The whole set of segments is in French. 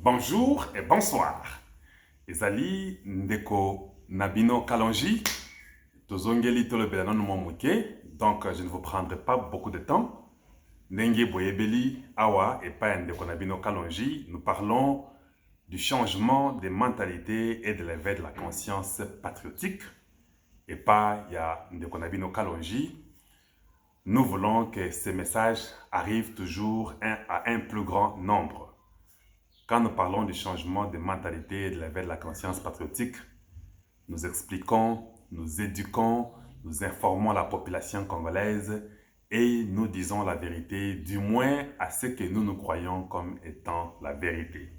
Bonjour et bonsoir. Ezali ndeko Nabino Kalonji, tozongeli tolobela nanu momuke, donc je ne vous prendrai pas beaucoup de temps. Ndenge boyebeli awa et pas ndeko Nabino Kalonji, nous parlons du changement des mentalités et de l'éveil de la conscience patriotique. Et pas il y a ndeko Nabino Kalonji. Nous voulons que ces messages arrivent toujours à un plus grand nombre. Quand nous parlons du changement de mentalité et de l'éveil de la conscience patriotique, nous expliquons, nous éduquons, nous informons la population congolaise et nous disons la vérité, du moins à ce que nous croyons comme étant la vérité.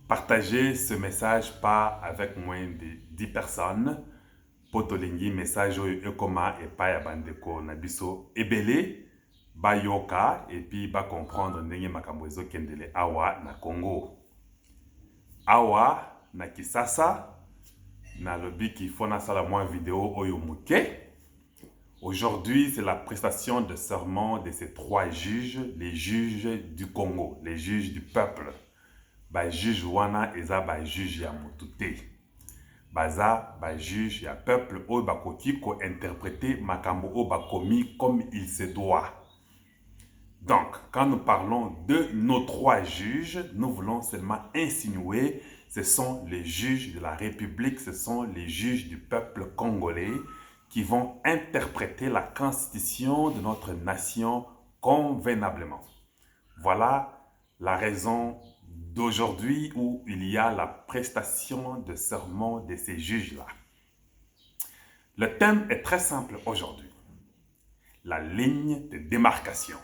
Partagez ce message pas avec moins de 10 personnes. Potolingi message ekoma et pas ya bandeko nabiso ebele. Ba yoka et puis ba comprendre ndenge makambo ezokendele awa na Congo. Awa na Kisasa na lobi ki fona sala mwa vidéo oyo muke. Aujourd'hui, c'est la prestation de serment de ces trois juges, les juges du Congo, les juges du peuple. Ba juge wana eza ba juge ya mutute. Baza ba juge ya peuple oyo bakoki ko interpréter makambo oyo bakomi comme il se doit. Donc, quand nous parlons de nos trois juges, nous voulons seulement insinuer, ce sont les juges de la République, ce sont les juges du peuple congolais qui vont interpréter la constitution de notre nation convenablement. Voilà la raison d'aujourd'hui où il y a la prestation de serment de ces juges-là. Le thème est très simple aujourd'hui. La ligne de démarcation.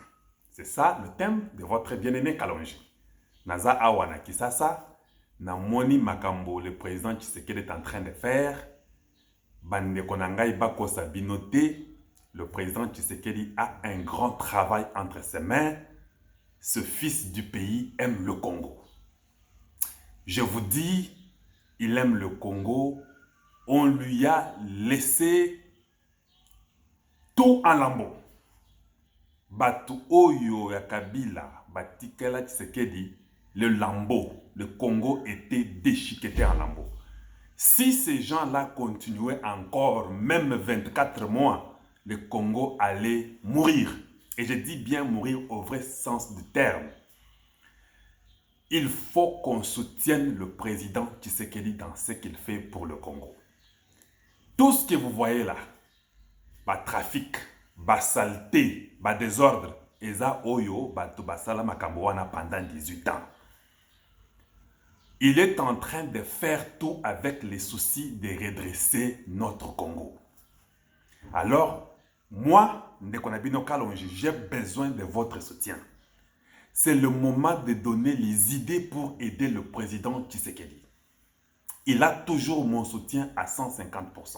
C'est ça le thème de votre bien-aimé Kalonji. Naza Awana Kisasa, na moni makambo le président Tshisekedi est en train de faire. Bande konangai bako sabinote, le président Tshisekedi a un grand travail entre ses mains. Ce fils du pays aime le Congo. Je vous dis, il aime le Congo. On lui a laissé tout en lambeaux. Batu Oyo ya Kabila, Batikela Tshisekedi, le lambeau, le Congo était déchiqueté en lambeaux. Si ces gens-là continuaient encore, même 24 mois, le Congo allait mourir. Et je dis bien mourir au vrai sens du terme. Il faut qu'on soutienne le président Tshisekedi dans ce qu'il fait pour le Congo. Tout ce que vous voyez là, trafic, saleté, désordre, eza oyo basala makambo wana pendant 18 ans. Il est en train de faire tout avec les soucis de redresser notre Congo. Alors, moi, Ndeko Nabino Kalonji, j'ai besoin de votre soutien. C'est le moment de donner les idées pour aider le président Tshisekedi. Il a toujours mon soutien à 150%.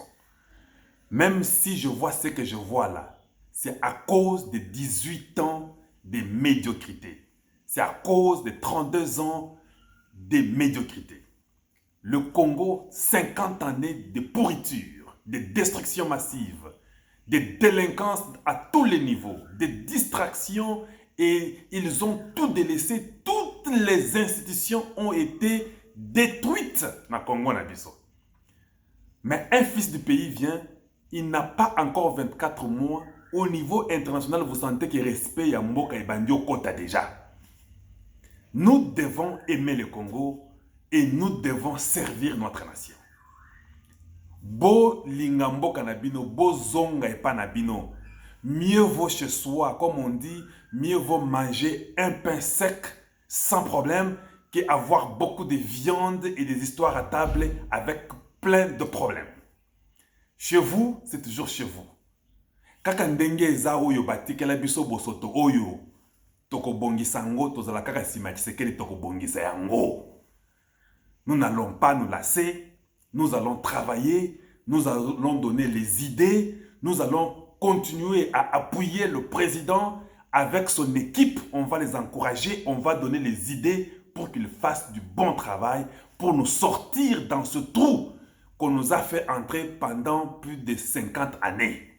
Même si je vois ce que je vois là, c'est à cause de 18 ans de médiocrité. C'est à cause de 32 ans de médiocrité. Le Congo, 50 années de pourriture, de destruction massive, de délinquance à tous les niveaux, de distraction, et ils ont tout délaissé. Toutes les institutions ont été détruites dans le Congo. Mais un fils du pays vient, il n'a pas encore 24 mois. Au niveau international, vous sentez que le respect y a Mboka et Bandio Kota déjà. Nous devons aimer le Congo et nous devons servir notre nation. Bo lingambo kanabino, bo zonga et panabino. Mieux vaut chez soi, comme on dit, mieux vaut manger un pain sec sans problème qu'avoir beaucoup de viande et des histoires à table avec plein de problèmes. Chez vous, c'est toujours chez vous. Kaka ndenge eza oyo batikela biso bosoto oyo toko bongisa yango tozala kaka sima Tshisekedi toko bongisa yango. Nous n'allons pas nous lasser, nous allons travailler, nous allons donner les idées, nous allons continuer à appuyer le président avec son équipe, on va les encourager, on va donner les idées pour qu'ils fassent du bon travail, pour nous sortir dans ce trou qu'on nous a fait entrer pendant plus de 50 années.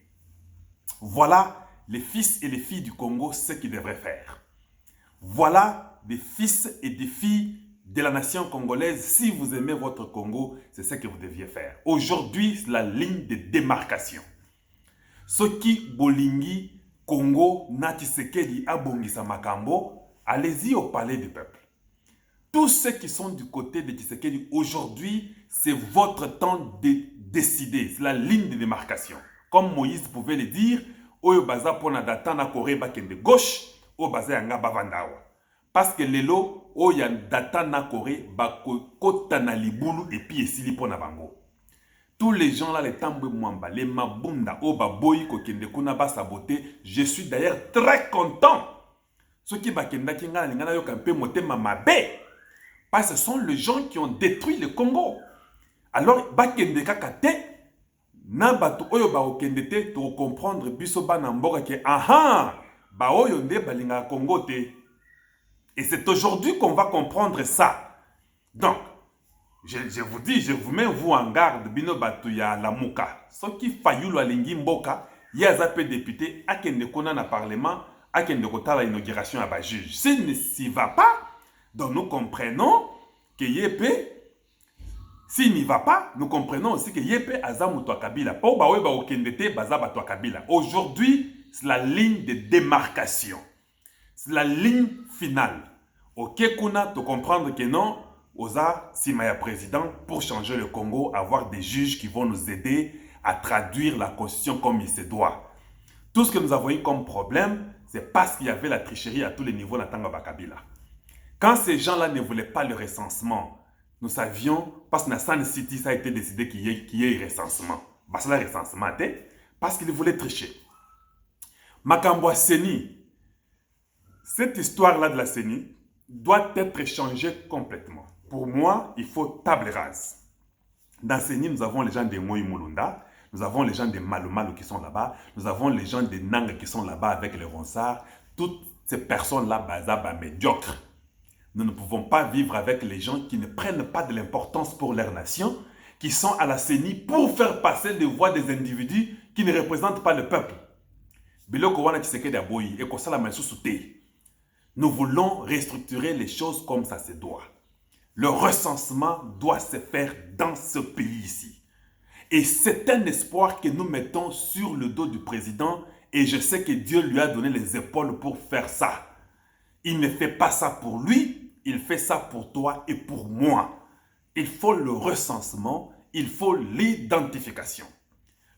Voilà les fils et les filles du Congo ce qu'ils devraient faire. Voilà des fils et des filles de la nation congolaise. Si vous aimez votre Congo, c'est ce que vous deviez faire. Aujourd'hui, c'est la ligne de démarcation. Soki bolingi Congo na Tshisekedi abongisa makambo, allez-y au palais du peuple. Tous ceux qui sont du côté de Tshisekedi aujourd'hui, c'est votre temps de décider. C'est la ligne de démarcation. Comme Moïse pouvait le dire, Oyo baza pona data na Corée bakende gauche, Oyo baza yanga bavandawa. Parce que lelo, Oyo data na Corée bakota na libulu et puis esili pona bango. Tous les gens là, les Tambwe Mwamba, les Mabunda, Oba Boy, Kokende Kuna ba saboté, je suis d'ailleurs très content. Ceux qui bakenda ki ngana ngana yo kampe motema mabe. Parce que ce sont les gens qui ont détruit le Congo. Alors, bakende kakate, na batu oyo ba okende te, to comprendre biso bana mboka ke aha, ba oyo nde balinga Congo te. Et c'est aujourd'hui qu'on va comprendre ça. Donc, je vous dis, je vous mets vous en garde, bino batu ya lamuka. Ce qui fayulu alingi mboka, ya zape député, akende kona na parlement, akende kota la inauguration à ba juge. S'il ne s'y va pas, donc nous comprenons que Yépé, s'il n'y va pas, nous comprenons aussi que Yépé Azamuto Kabila. Pour Bawe Baokendete Bazabato Kabila. Aujourd'hui, c'est la ligne de démarcation. C'est la ligne finale. Ok, Kuna, tu comprendre que non, Oza Simaya président, pour changer le Congo, avoir des juges qui vont nous aider à traduire la constitution comme il se doit. Tout ce que nous avons eu comme problème, c'est parce qu'il y avait la tricherie à tous les niveaux dans Tanga Bakabila. Quand ces gens-là ne voulaient pas le recensement, nous savions, parce que dans San City, ça a été décidé qu'il y ait recensement. Parce que le recensement était, parce qu'ils voulaient tricher. Makambo Seni, cette histoire-là de la CENI doit être changée complètement. Pour moi, il faut table rase. Dans CENI, nous avons les gens de Moï Mulunda, nous avons les gens de Malumalu qui sont là-bas, nous avons les gens de Nang qui sont là-bas avec les Ronsards. Toutes ces personnes-là, bazaba médiocres. Nous ne pouvons pas vivre avec les gens qui ne prennent pas de l'importance pour leur nation, qui sont à la CENI pour faire passer les voix des individus qui ne représentent pas le peuple. Nous voulons restructurer les choses comme ça se doit. Le recensement doit se faire dans ce pays ici. Et c'est un espoir que nous mettons sur le dos du président et je sais que Dieu lui a donné les épaules pour faire ça. Il ne fait pas ça pour lui, il fait ça pour toi et pour moi. Il faut le recensement, il faut l'identification.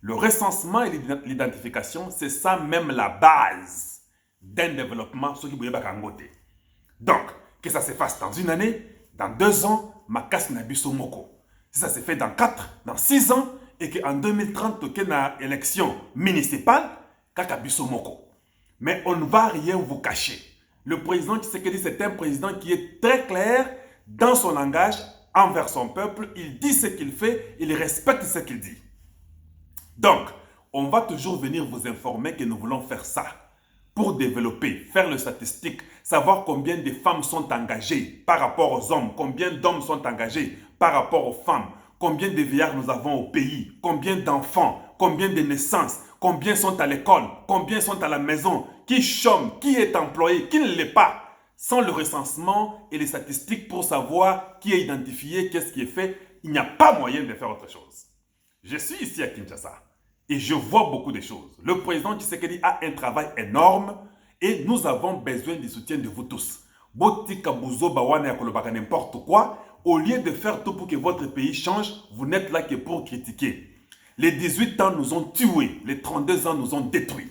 Le recensement et l'identification, c'est ça même la base d'un développement. Donc, que ça se fasse dans une année, dans 2 ans, ma casse n'a biso moko. Si ça se fait dans 4, dans 6 ans, et qu'en 2030, il y a une élection municipale, kaka biso moko. Mais on ne va rien vous cacher. Le président Tshisekedi, c'est un président qui est très clair dans son langage envers son peuple. Il dit ce qu'il fait, il respecte ce qu'il dit. Donc, on va toujours venir vous informer que nous voulons faire ça pour développer, faire les statistiques, savoir combien de femmes sont engagées par rapport aux hommes, combien d'hommes sont engagés par rapport aux femmes, combien de vieillards nous avons au pays, combien d'enfants, combien de naissances, combien sont à l'école, combien sont à la maison, qui chôme, qui est employé, qui ne l'est pas. Sans le recensement et les statistiques pour savoir qui est identifié, qu'est-ce qui est fait, il n'y a pas moyen de faire autre chose. Je suis ici à Kinshasa et je vois beaucoup de choses. Le président Tshisekedi a un travail énorme et nous avons besoin du soutien de vous tous. Botika Bouzo Bawana Yakolobaka n'importe quoi, au lieu de faire tout pour que votre pays change, vous n'êtes là que pour critiquer. Les 18 ans nous ont tués, les 32 ans nous ont détruits.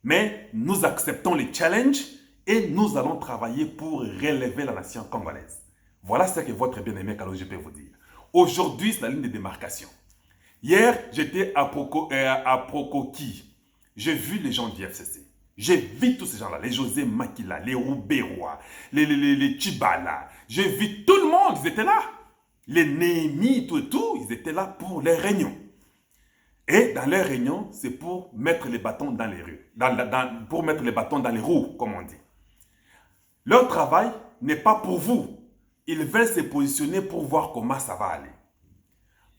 Mais nous acceptons les challenges et nous allons travailler pour relever la nation congolaise. Voilà ce que votre bien-aimé Kaloji peut vous dire. Aujourd'hui, c'est la ligne de démarcation. Hier, j'étais à Prokoki. J'ai vu les gens du FCC. J'ai vu tous ces gens-là, les José Makila, les Rouberois, les Chibala. J'ai vu tout le monde, ils étaient là. Les Némi, tout et tout, ils étaient là pour les réunions. Et dans les réunions, c'est pour mettre les bâtons dans les rues, pour mettre les bâtons dans les roues, comme on dit. Leur travail n'est pas pour vous. Ils veulent se positionner pour voir comment ça va aller.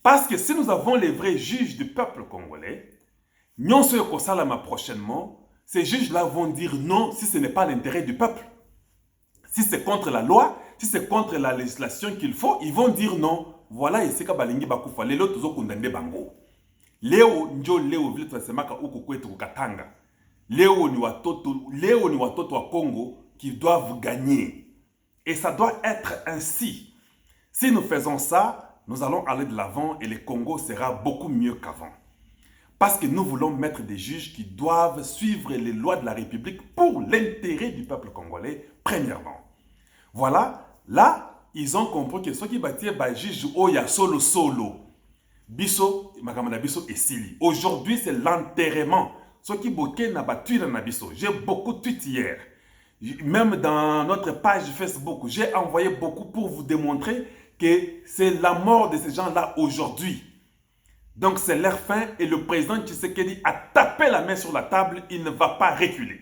Parce que si nous avons les vrais juges du peuple congolais, nous sommes prochainement, ces juges-là vont dire non si ce n'est pas l'intérêt du peuple. Si c'est contre la loi, si c'est contre la législation qu'il faut, ils vont dire non. Voilà, et c'est que balingi bakufa. Les autres ont condamné bango. Léo njo Léo vile tunasemaka huko kwetu kukatanga. Léo ni watoto wa Congo qui doivent gagner. Et ça doit être ainsi. Si nous faisons ça, nous allons aller de l'avant et le Congo sera beaucoup mieux qu'avant. Parce que nous voulons mettre des juges qui doivent suivre les lois de la République pour l'intérêt du peuple congolais, premièrement. Voilà, là, ils ont compris que ceux qui bâtirent les juges, il y a solo. Biso, makamana biso et Sili. Aujourd'hui, c'est l'enterrement. Ceux qui bloquent n'a pas tué dans biso. J'ai beaucoup de tweets hier. Même dans notre page Facebook, j'ai envoyé beaucoup pour vous démontrer que c'est la mort de ces gens-là aujourd'hui. Donc c'est leur fin et le président Tshisekedi a tapé la main sur la table, il ne va pas reculer.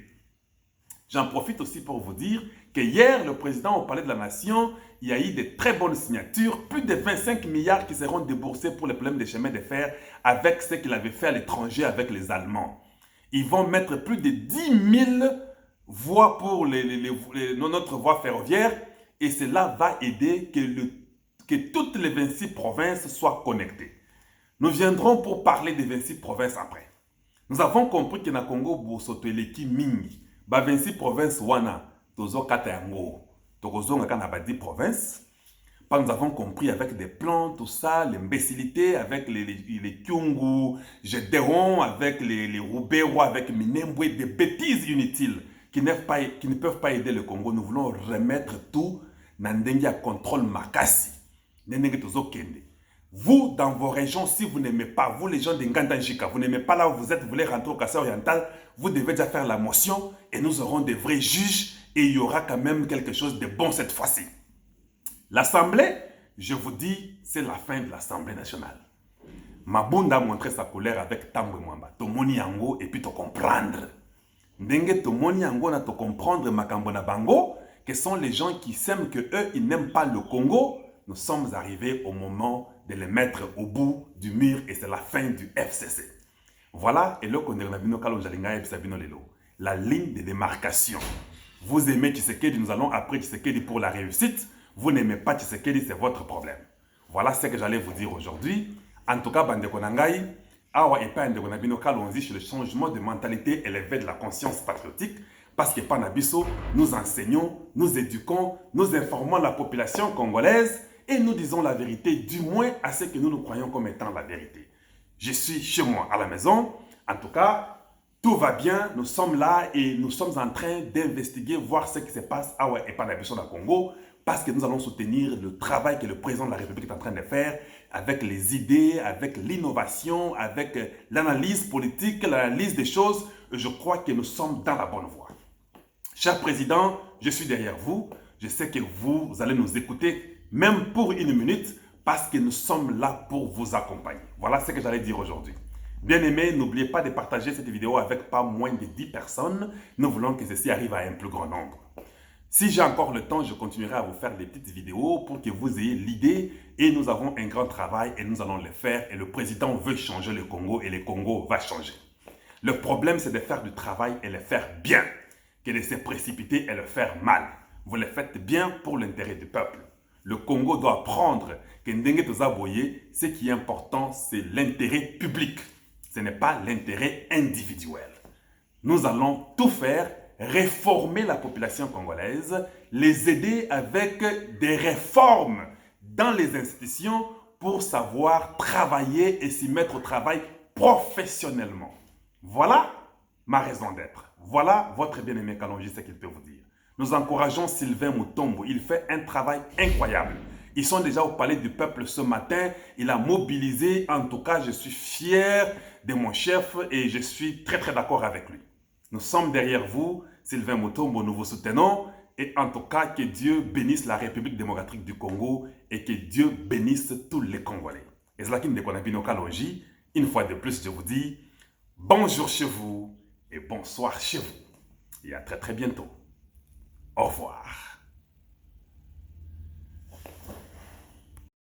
J'en profite aussi pour vous dire que hier, le président au Palais de la Nation, il y a eu de très bonnes signatures, plus de 25 milliards qui seront déboursés pour les problèmes des chemins de fer avec ce qu'il avait fait à l'étranger avec les Allemands. Ils vont mettre plus de 10 000 voies pour notre voie ferroviaire et cela va aider que toutes les 26 provinces soient connectées. Nous viendrons pour parler des 26 provinces après. Nous avons compris que na Congo, Bosoteleki Mingi, 26 provinces wana, tozo katayango, tozo ngaka 10 provinces. Nous avons compris avec des plans, tout ça, l'imbécilité, avec les Kyungu, Gédéon, avec les Roubero, avec Minembwe, des bêtises inutiles qui ne peuvent pas aider le Congo. Nous voulons remettre tout dans le contrôle makasi. Vous, dans vos régions, si vous n'aimez pas, vous les gens de Ngandanjika, vous n'aimez pas là où vous êtes, vous voulez rentrer au Kassai oriental, vous devez déjà faire la motion et nous aurons des vrais juges et il y aura quand même quelque chose de bon cette fois-ci. L'Assemblée, je vous dis, c'est la fin de l'Assemblée nationale. Mabunda a montré sa colère avec Tambwe Mwamba. Tomoni yango et puis te comprendre. Ndenge tomoni yango na te comprendre makambo na bango, que sont les gens qui s'aiment que eux, ils n'aiment pas le Congo. Nous sommes arrivés au moment de les mettre au bout du mur et c'est la fin du FCC. Voilà, et là, la ligne de démarcation. Vous aimez Tshisekedi, nous allons après Tshisekedi pour la réussite. Vous n'aimez pas Tshisekedi, c'est votre problème. Voilà ce que j'allais vous dire aujourd'hui. En tout cas, Bandeko Nangai, Awa et pas Ndeko Nabino Kalonzi sur le changement de mentalité élevé de la conscience patriotique. Parce que Panabiso, nous enseignons, nous éduquons, nous informons la population congolaise et nous disons la vérité, du moins à ce que nous nous croyons comme étant la vérité. Je suis chez moi à la maison. En tout cas, tout va bien. Nous sommes là et nous sommes en train d'investiguer, voir ce qui se passe à Awa et Panabiso dans le Congo. Parce que nous allons soutenir le travail que le président de la République est en train de faire avec les idées, avec l'innovation, avec l'analyse politique, l'analyse des choses. Je crois que nous sommes dans la bonne voie. Cher président, je suis derrière vous. Je sais que vous allez nous écouter, même pour une minute, parce que nous sommes là pour vous accompagner. Voilà ce que j'allais dire aujourd'hui. Bien aimé, n'oubliez pas de partager cette vidéo avec pas moins de 10 personnes. Nous voulons que ceci arrive à un plus grand nombre. Si j'ai encore le temps, je continuerai à vous faire des petites vidéos pour que vous ayez l'idée. Et nous avons un grand travail et nous allons le faire. Et le président veut changer le Congo et le Congo va changer. Le problème, c'est de faire du travail et le faire bien. Que de se précipiter et le faire mal. Vous le faites bien pour l'intérêt du peuple. Le Congo doit apprendre que Ndenge Tozaboye, ce qui est important, c'est l'intérêt public. Ce n'est pas l'intérêt individuel. Nous allons tout faire, réformer la population congolaise, les aider avec des réformes dans les institutions pour savoir travailler et s'y mettre au travail professionnellement. Voilà ma raison d'être. Voilà votre bien-aimé Kalonji, ce qu'il peut vous dire. Nous encourageons Sylvain Mutombo. Il fait un travail incroyable. Ils sont déjà au palais du peuple ce matin. Il a mobilisé. En tout cas, je suis fier de mon chef et je suis très très d'accord avec lui. Nous sommes derrière vous, Sylvain Mutombo. Nous vous soutenons. Et en tout cas, que Dieu bénisse la République démocratique du Congo et que Dieu bénisse tous les Congolais. Et c'est là qu'il me Kalonji. Une fois de plus, je vous dis bonjour chez vous et bonsoir chez vous. Et à très très bientôt. Au revoir.